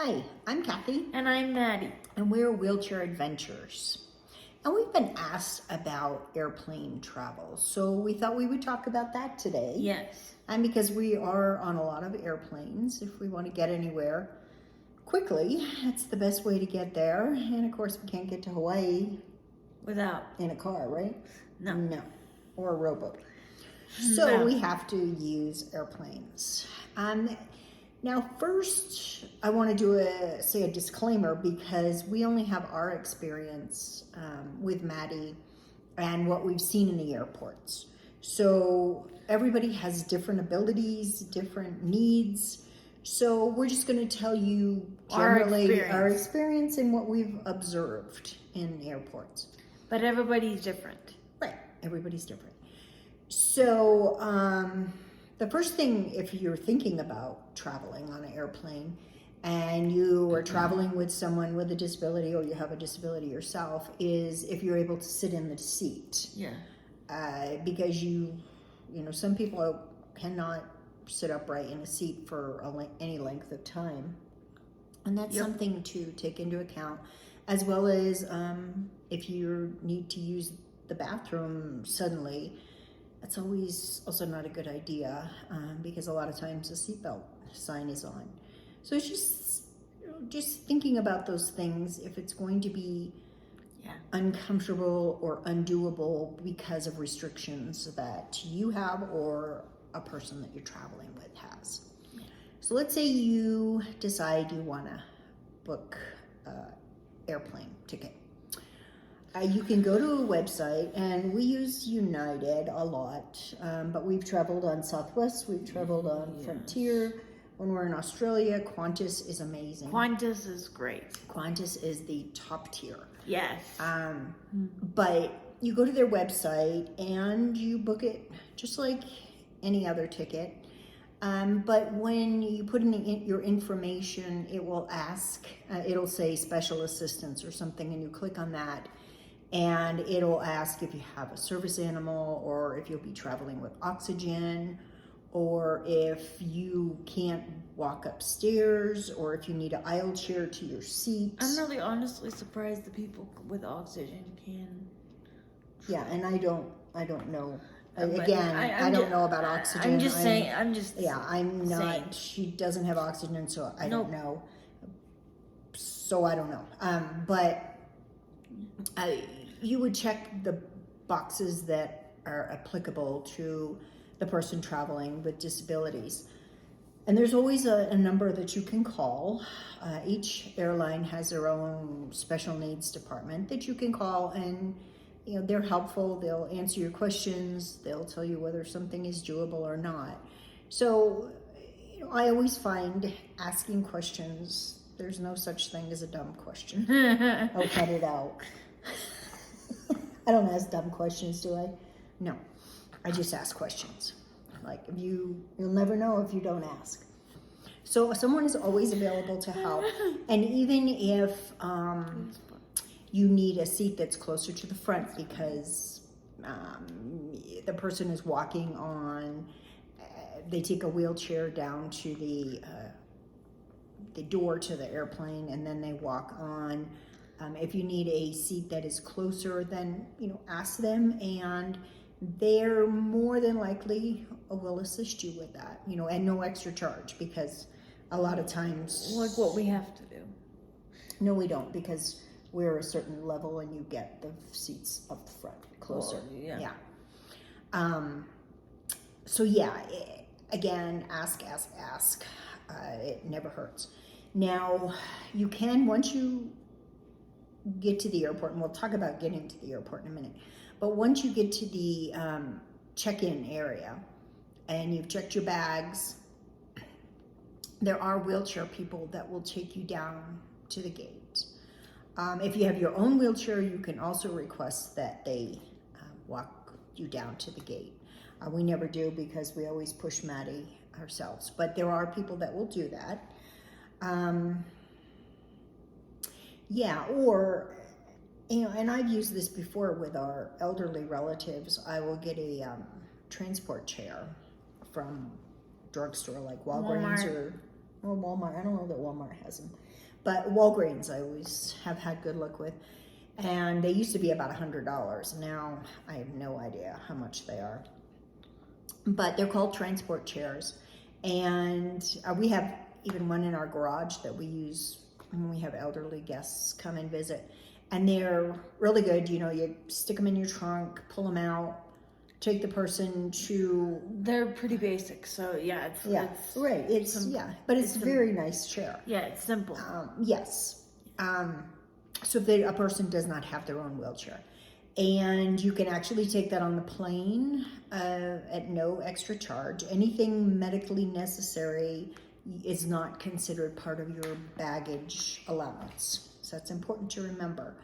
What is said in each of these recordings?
Hi, I'm Kathy, And I'm Maddie. and we're Wheelchair Adventures. And we've been asked about airplane travel, so we thought we would talk about that today. Yes. And because we are on a lot of airplanes, if we want to get anywhere quickly, that's the best way to get there. And of course, we can't get to Hawaii Without. in a car, right? No. No, or a rowboat. So No. we have to use airplanes. Now, first, I want to say a disclaimer because we only have our experience with Maddie and what we've seen in the airports. So everybody has different abilities, different needs. So we're just going to tell you generally our experience and what we've observed in airports. But everybody's different. Right, everybody's different. So, the first thing, if you're thinking about traveling on an airplane and you are traveling with someone with a disability or you have a disability yourself, is if you're able to sit in the seat. Yeah. Because some people cannot sit upright in a seat for any length of time. And that's something to take into account, as well as if you need to use the bathroom suddenly. That's always also not a good idea because a lot of times the seatbelt sign is on. So it's just thinking about those things if it's going to be uncomfortable or undoable because of restrictions that you have or a person that you're traveling with has. Yeah. So let's say you decide you want to book an airplane ticket. You can go to a website, and we use United a lot, but we've traveled on Southwest, we've traveled on Frontier. When we're in Australia, Qantas is amazing. Qantas is great. Qantas is the top tier. Yes. But you go to their website and you book it just like any other ticket. But when you put in your information, it will ask, it'll say special assistance or something, and you click on that. And it'll ask if you have a service animal or if you'll be traveling with oxygen or if you can't walk upstairs or if you need an aisle chair to your seat. I'm really honestly surprised the people with oxygen can. Yeah, and I don't know. Again, I don't know about oxygen. I'm just saying. I'm not. She doesn't have oxygen, so I don't know. So I don't know. But you would check the boxes that are applicable to the person traveling with disabilities. And there's always a number that you can call. Each airline has their own special needs department that you can call, and they're helpful. They'll answer your questions. They'll tell you whether something is doable or not. So I always find asking questions, there's no such thing as a dumb question. I'll cut it out. I don't ask dumb questions, do I? No, I just ask questions. Like you'll never know if you don't ask. So someone is always available to help. And even if you need a seat that's closer to the front because the person is walking on, they take a wheelchair down to the door to the airplane and then they walk on. If you need a seat that is closer, then ask them, and they're more than likely will assist you with that. And no extra charge because a lot of times, like what we have to do. No, we don't, because we're a certain level and you get the seats up the front closer. Yeah. So again, ask. It never hurts. Now you can, once you get to the airport, and we'll talk about getting to the airport in a minute, but once you get to the check-in area and you've checked your bags, there are wheelchair people that will take you down to the gate. If you have your own wheelchair, you can also request that they walk you down to the gate. We never do because we always push Maddie ourselves, but there are people that will do that. Or, and I've used this before with our elderly relatives. I will get a transport chair from drugstore like Walgreens or Or Walmart. I don't know that Walmart has them. But Walgreens I always have had good luck with. And they used to be about $100. Now I have no idea how much they are. But they're called transport chairs. And we have even one in our garage that we use when we have elderly guests come and visit. And they're really good. You know, you stick them in your trunk, pull them out, take the person to... They're pretty basic, so yeah, it's right. It's simple. but it's a very nice chair. Yeah, it's simple. Yes. So if a person does not have their own wheelchair, and you can actually take that on the plane at no extra charge. Anything medically necessary is not considered part of your baggage allowance. So that's important to remember.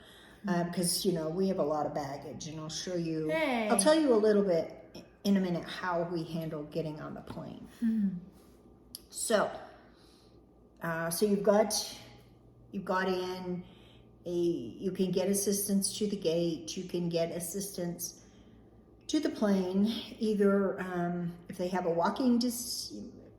Because, you know, we have a lot of baggage, and I'll show you, Hey. I'll tell you a little bit in a minute how we handle getting on the plane. So you've got in, you can get assistance to the gate, you can get assistance to the plane, either if they have a walking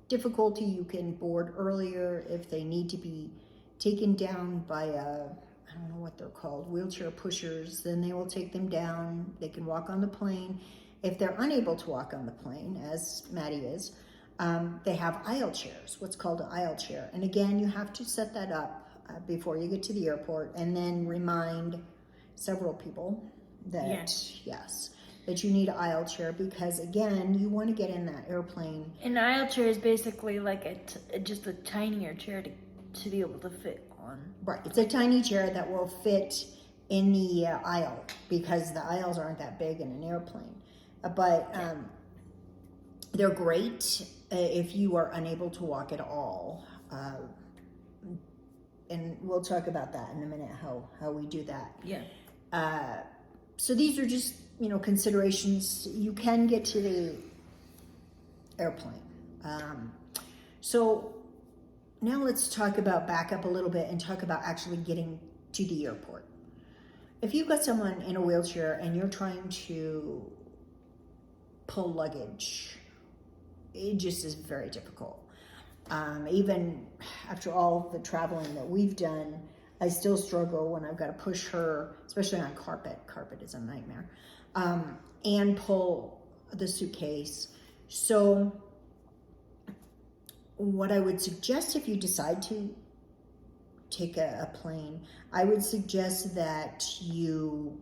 difficulty, you can board earlier. If they need to be taken down by I don't know what they're called, wheelchair pushers, then they will take them down. They can walk on the plane. If they're unable to walk on the plane, as Maddie is, they have aisle chairs, what's called an aisle chair. And again, you have to set that up before you get to the airport, and then remind several people that, that you need an aisle chair, because again, you want to get in that airplane. An aisle chair is basically like just a tinier chair to be able to fit on. Right, it's a tiny chair that will fit in the aisle, because the aisles aren't that big in an airplane. But they're great if you are unable to walk at all. And we'll talk about that in a minute, how we do that. Yeah. So these are just, you know, considerations. You can get to the airplane. So now let's back up a little bit and talk about actually getting to the airport. If you've got someone in a wheelchair and you're trying to pull luggage, it just is very difficult. Even after all the traveling that we've done, I still struggle when I've got to push her, especially on carpet. Carpet is a nightmare. And pull the suitcase. So what I would suggest, if you decide to take a plane, I would suggest that you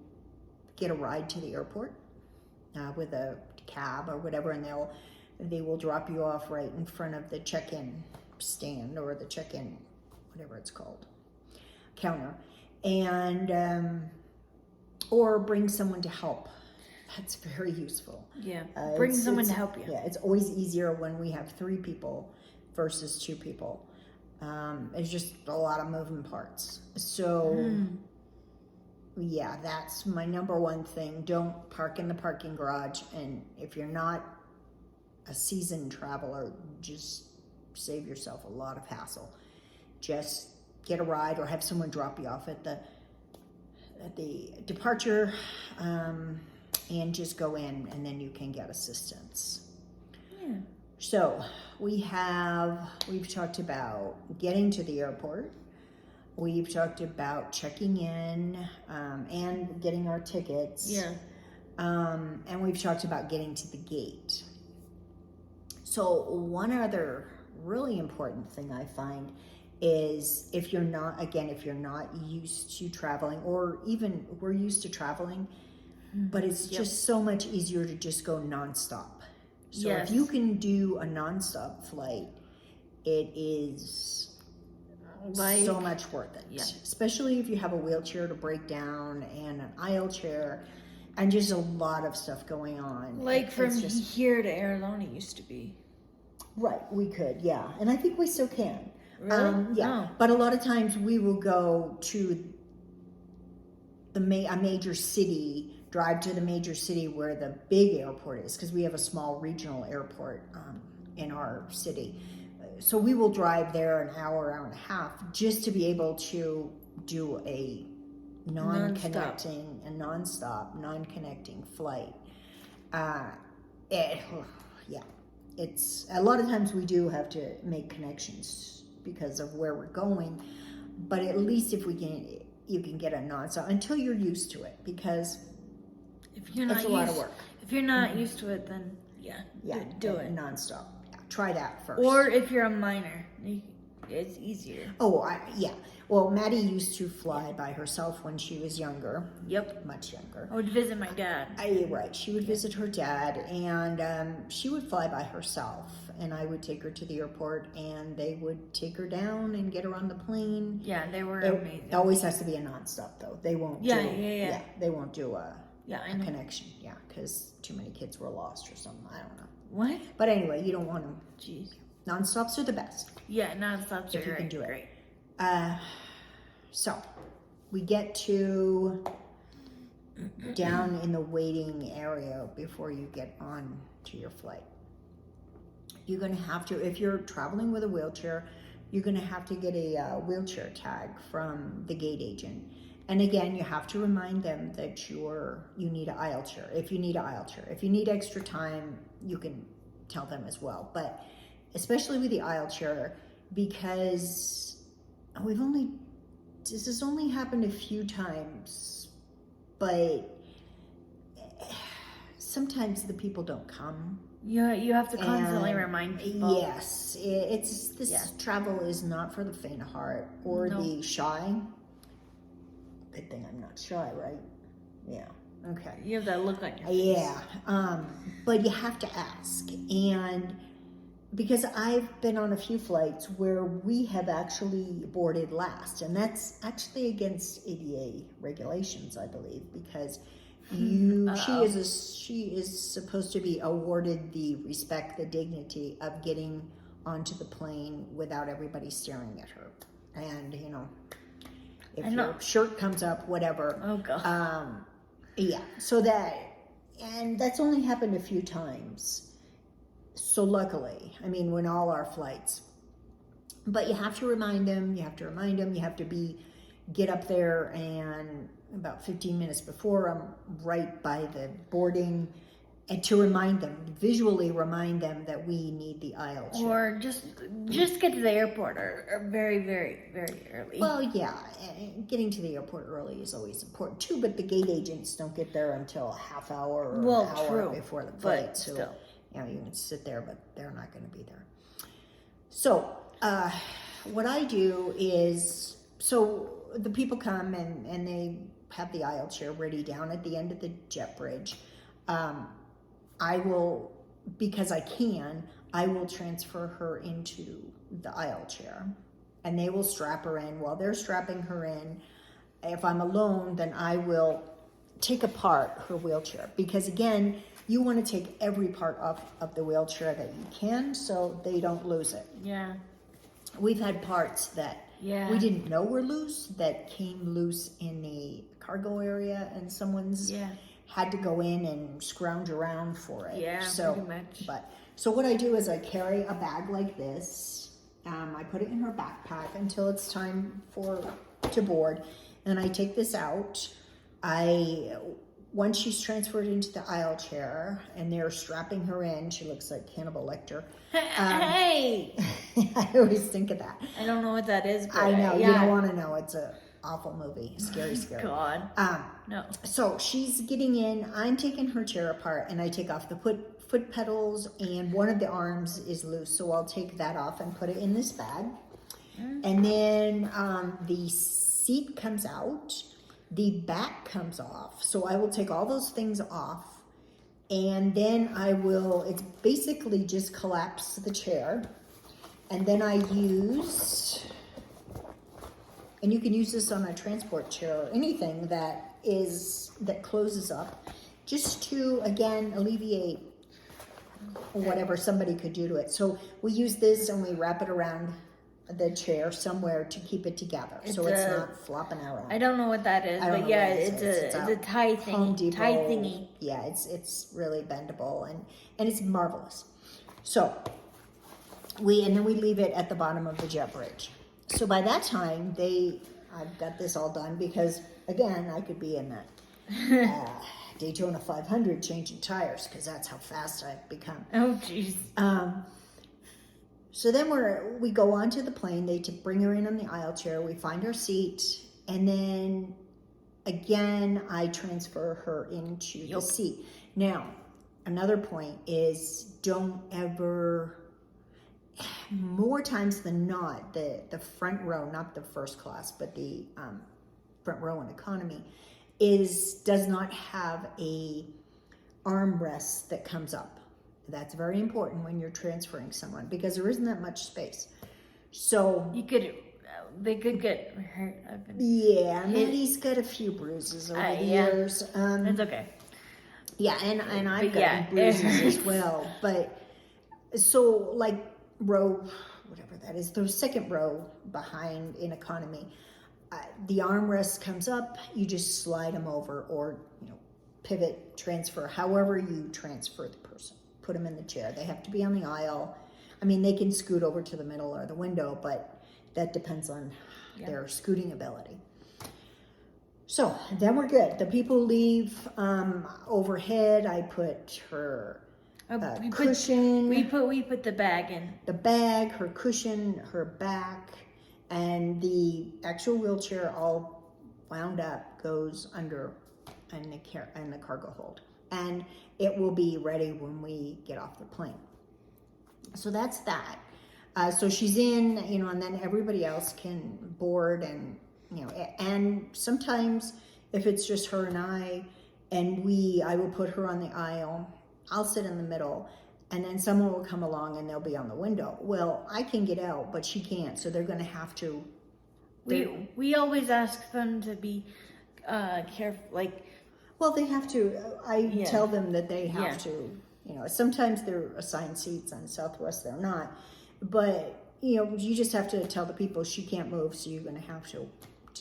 get a ride to the airport with a cab or whatever, and they will drop you off right in front of the check-in stand, or the check-in, whatever it's called, counter, and or bring someone to help. That's very useful. Yeah, bring someone to help you. Yeah, it's always easier when we have 3 people versus 2 people. It's just a lot of moving parts. So yeah, that's my number one thing. Don't park in the parking garage. And if you're not a seasoned traveler, just save yourself a lot of hassle. Just get a ride, or have someone drop you off at the departure, and just go in, and then you can get assistance. Yeah. So we've talked about getting to the airport. We've talked about checking in, and getting our tickets. Yeah. And we've talked about getting to the gate. So one other really important thing I find is, if you're not used to traveling, or even we're used to traveling, but it's just so much easier to just go nonstop. So if you can do a nonstop flight, it is so much worth it. Yeah. Especially if you have a wheelchair to break down, and an aisle chair, and just a lot of stuff going on. Like from here to Arizona used to be. Right, we could, yeah. And I think we still can. Really? Yeah. Oh. But a lot of times we will go to a major city, drive to the major city where the big airport is, because we have a small regional airport in our city. So we will drive there an hour and a half, just to be able to do a non-connecting flight. It's a lot of times we do have to make connections because of where we're going. But at least if you can get a non-stop until you're used to it, because if you're not it's a lot of work. If you're not used to it, then do it nonstop. Yeah, try that first. Or if you're a minor, it's easier. Well, Maddie used to fly by herself when she was younger. Yep. Much younger. I would visit my dad. Right. She would visit her dad, and she would fly by herself. And I would take her to the airport, and they would take her down and get her on the plane. Yeah, they were amazing. It always has to be a nonstop, though. They won't they won't do a connection. Yeah, because too many kids were lost or something. I don't know. What? But anyway, you don't want them. Jeez. Nonstops are the best. Yeah, nonstops are if you can do it. Great. So we get to down in the waiting area before you get on to your flight. You're going to have to, if you're traveling with a wheelchair, you're going to have to get a wheelchair tag from the gate agent. And again, you have to remind them that you need an aisle chair. If you need an aisle chair, if you need extra time, you can tell them as well. But especially with the aisle chair, because this has only happened a few times, but sometimes the people don't come. Yeah, you have to constantly remind people. Yes, travel is not for the faint of heart or the shy. Good thing I'm not shy, right? Yeah. Okay. You have that look on your face. Yeah. But you have to ask, and because I've been on a few flights where we have actually boarded last, and that's actually against ADA regulations, I believe, because she is supposed to be awarded the respect, the dignity of getting onto the plane without everybody staring at her. And if your shirt comes up, whatever. Oh God. So that's only happened a few times. So luckily, when all our flights, but you have to remind them, you have to get up there, and about 15 minutes before, I'm right by the boarding, and to visually remind them that we need the aisle chair. Or just get to the airport or very, very, very early. Well, yeah, getting to the airport early is always important too, but the gate agents don't get there until a half hour or an hour before the flight. So still. You can sit there, but they're not going to be there. So what I do is, so the people come and they have the aisle chair ready down at the end of the jet bridge. I will, because I will transfer her into the aisle chair, and they will strap her in. While they're strapping her in, if I'm alone, then I will take apart her wheelchair, because again, you want to take every part off of the wheelchair that you can so they don't lose it. Yeah. We've had parts that we didn't know were loose that came loose in the cargo area, and someone's had to go in and scrounge around for it. Yeah, pretty much. So what I do is I carry a bag like this. I put it in her backpack until it's time to board, and I take this out. Once she's transferred into the aisle chair and they're strapping her in, she looks like Hannibal Lecter. Hey! I always think of that. I don't know what that is, but I know, you don't want to know. It's a awful movie. Scary. God. No. So she's getting in. I'm taking her chair apart, and I take off the foot pedals, and one of the arms is loose. So I'll take that off and put it in this bag. And then the seat comes out. The back comes off. So I will take all those things off, and then it's basically just collapse the chair. And then I use, and you can use this on a transport chair or anything that closes up, just to, again, alleviate whatever somebody could do to it. So we use this and we wrap it around the chair somewhere to keep it together, so it's not flopping around. I don't know what that is, but yeah, it's a tie thing. Home Depot, tie thingy. Yeah, it's really bendable and it's marvelous. So we leave it at the bottom of the jet bridge. So by that time, I've got this all done, because again, I could be in that Daytona 500 changing tires, because that's how fast I've become. Oh jeez. So then we go onto the plane. They bring her in on the aisle chair. We find our seat, and then again, I transfer her into the seat. Now, another point is don't ever, more times than not, the front row, not the first class, but the front row in economy, does not have a armrest that comes up. That's very important when you're transferring someone because there isn't that much space. So they could get hurt. Yeah, Maddie's got a few bruises over the years. That's okay. Yeah, and I've gotten bruises as well. But so like row, whatever that is, the second row behind in economy, the armrest comes up. You just slide them over, or pivot, transfer, however you transfer the person. Put them in the chair. They have to be on the aisle. I mean, they can scoot over to the middle or the window, but that depends on their scooting ability. So then we're good. The people leave overhead. I put her cushion. We put the bag in. The bag, her cushion, her back, and the actual wheelchair all wound up goes under in the cargo hold, and it will be ready when we get off the plane. So that's that. So she's in, and then everybody else can board, and and sometimes if it's just her and I will put her on the aisle. I'll sit in the middle, and then someone will come along and they'll be on the window. Well, I can get out, but she can't, so they're going to have to. We always ask them to be careful, like. Well, they have to. I tell them that they have to. Sometimes they're assigned seats on Southwest. They're not, but you just have to tell the people she can't move, so you're going to have to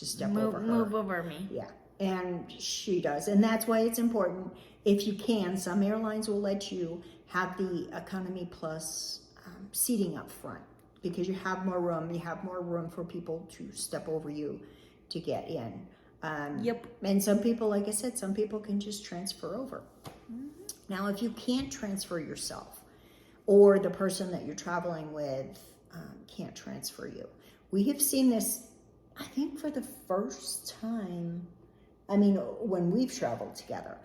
step over her. Move over me. Yeah, and she does, and that's why it's important. If you can, some airlines will let you have the Economy Plus seating up front because you have more room. You have more room for people to step over you to get in. And some people, like I said, some people can just transfer over. Mm-hmm. Now, if you can't transfer yourself, or the person that you're traveling with can't transfer you, we have seen this, I think, for the first time. I mean, when we've traveled together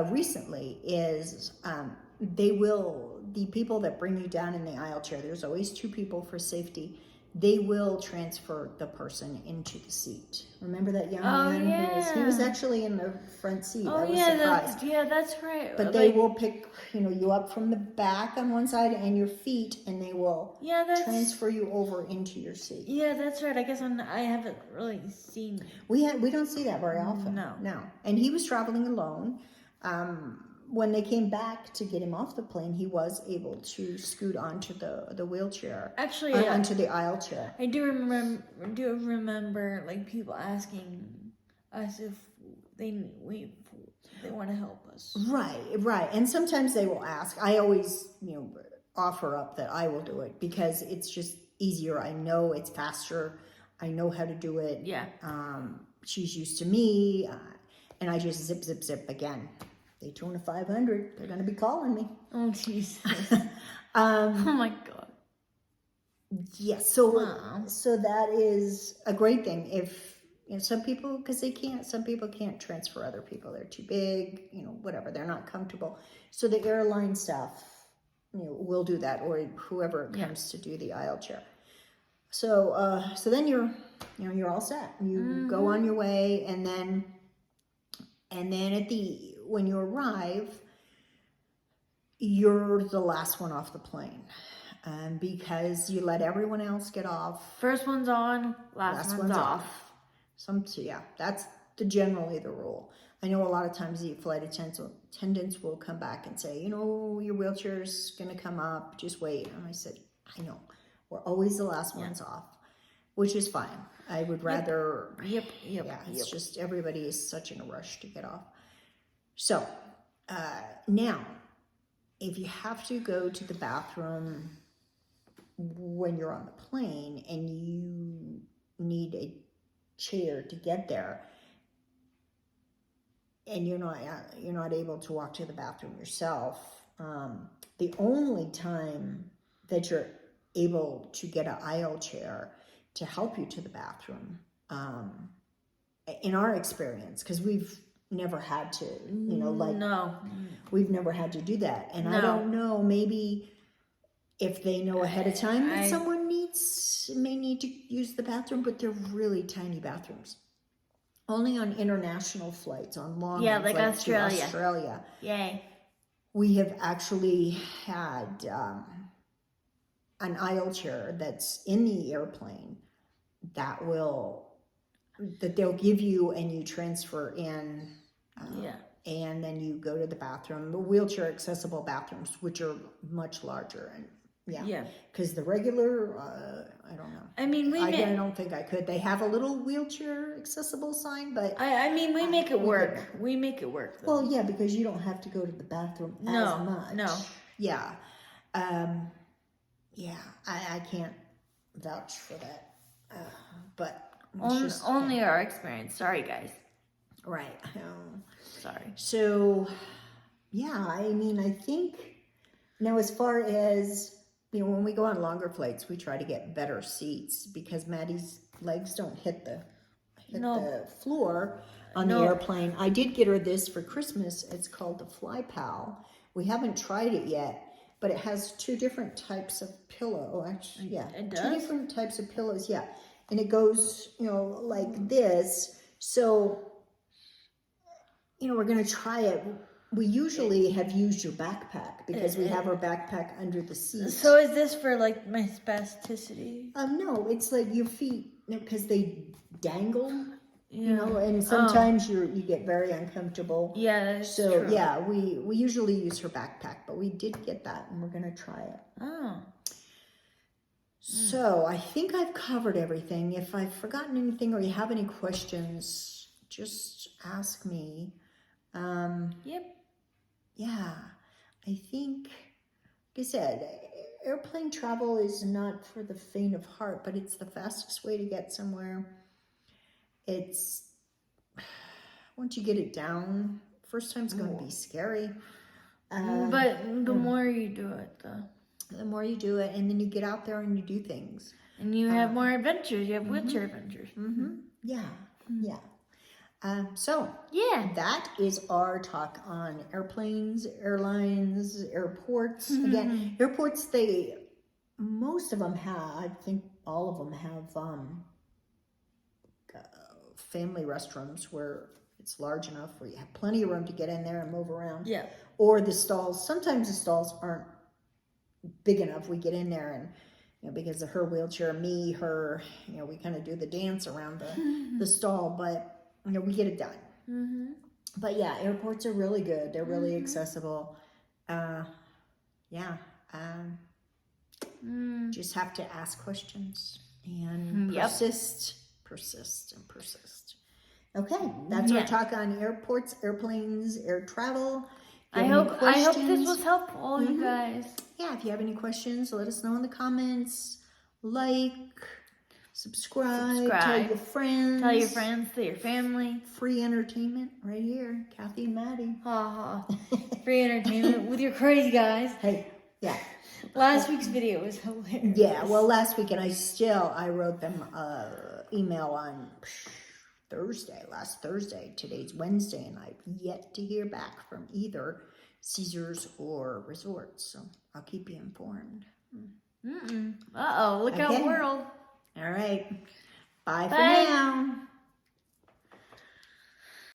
recently, is the people that bring you down in the aisle chair, there's always two people for safety. They will transfer the person into the seat. Remember that young man? He was actually in the front seat. I was surprised. That's right. But they will pick you up from the back on one side and your feet, and they will transfer you over into your seat. Yeah, that's right. I guess I haven't really seen. We don't see that very often. No. And he was traveling alone. When they came back to get him off the plane, he was able to scoot onto the wheelchair. Actually, onto the aisle chair. I do remember like people asking us if they want to help us. Right. And sometimes they will ask. I always offer up that I will do it because it's just easier. I know it's faster. I know how to do it. Yeah. She's used to me, and I just zip again. They tune a 500. They're going to be calling me. Oh, Jesus. Oh, my God. Yes. So that is a great thing. If some people, because some people can't transfer other people. They're too big, whatever. They're not comfortable. So the airline staff, will do that, or whoever comes to do the aisle chair. So then you're all set. You go on your way, and then when you arrive, you're the last one off the plane, because you let everyone else get off. First one's on, last one's off. That's generally the rule. I know a lot of times the flight attendants will come back and say, your wheelchair's going to come up, just wait. And I said, I know, we're always the last ones off, which is fine. I would rather, it's just everybody is such in a rush to get off. So now, if you have to go to the bathroom when you're on the plane and you need a chair to get there, and you're not able to walk to the bathroom yourself, the only time that you're able to get an aisle chair to help you to the bathroom. In our experience, because we've never had to, No. we've never had to do that. And I No. don't know, maybe if they know ahead of time that I- someone may need to use the bathroom, but they're really tiny bathrooms. Only on international flights, on long Yeah, ones, like to Australia. Australia, Yay. we have actually had an aisle chair that's in the airplane that they'll give you, and you transfer in. Yeah. And then you go to the bathroom, the wheelchair accessible bathrooms, which are much larger. And Yeah. because the regular, I don't know. I mean, I don't think I could. They have a little wheelchair accessible sign, but I mean, we make it work. We make it work, though. well, yeah, because you don't have to go to the bathroom as much. No. Yeah. I can't vouch for that. But it's Only our experience. Sorry, guys. right. Sorry. So, yeah, I mean, I think now as far as, when we go on longer flights, we try to get better seats because Maddie's legs don't hit the floor on the airplane. I did get her this for Christmas. It's called the Fly Pal. We haven't tried it yet, but it has two different types of pillow. Oh, actually, yeah, It does? two different types of pillows. Yeah, and it goes, like this. So, we're gonna try it. We usually have used your backpack because we have our backpack under the seat. So is this for like my spasticity? No, it's like your feet, because they dangle. Yeah. And sometimes you get very uncomfortable. Yeah, that's So true. yeah, we usually use her backpack, but we did get that, and we're gonna try it. Oh. So I think I've covered everything. If I've forgotten anything or you have any questions, just ask me. Yep. Yeah, I think, like I said, airplane travel is not for the faint of heart, but it's the fastest way to get somewhere. It's, once you get it down, first time's going to be scary. But the more you do it, The more you do it, and then you get out there and you do things. and you have more adventures. You have wheelchair adventures. Yeah, yeah. So, Yeah. that is our talk on airplanes, airlines, airports. Again, airports, most of them have, I think all of them have family restrooms where it's large enough where you have plenty of room to get in there and move around. Yeah. Or the stalls, sometimes the stalls aren't big enough. We get in there and, because of her wheelchair, her, we kind of do the dance around the stall, but we get it done. But yeah, airports are really good. They're really accessible. Just have to ask questions and persist. Okay, that's our talk on airports, airplanes, air travel. I hope this was helpful, you guys. Yeah, if you have any questions, let us know in the comments. Like, subscribe, tell your friends. Tell your friends, tell your family. Free entertainment right here, Kathy and Maddie. Ha ha. Free entertainment with your crazy guys. Hey, yeah. Last week's video was hilarious. Yeah, well, last week, and I wrote them email on last Thursday. Today's Wednesday, and I've yet to hear back from either Caesars or Resorts, so I'll keep you informed. Uh-oh, look out world. All right. Bye for now.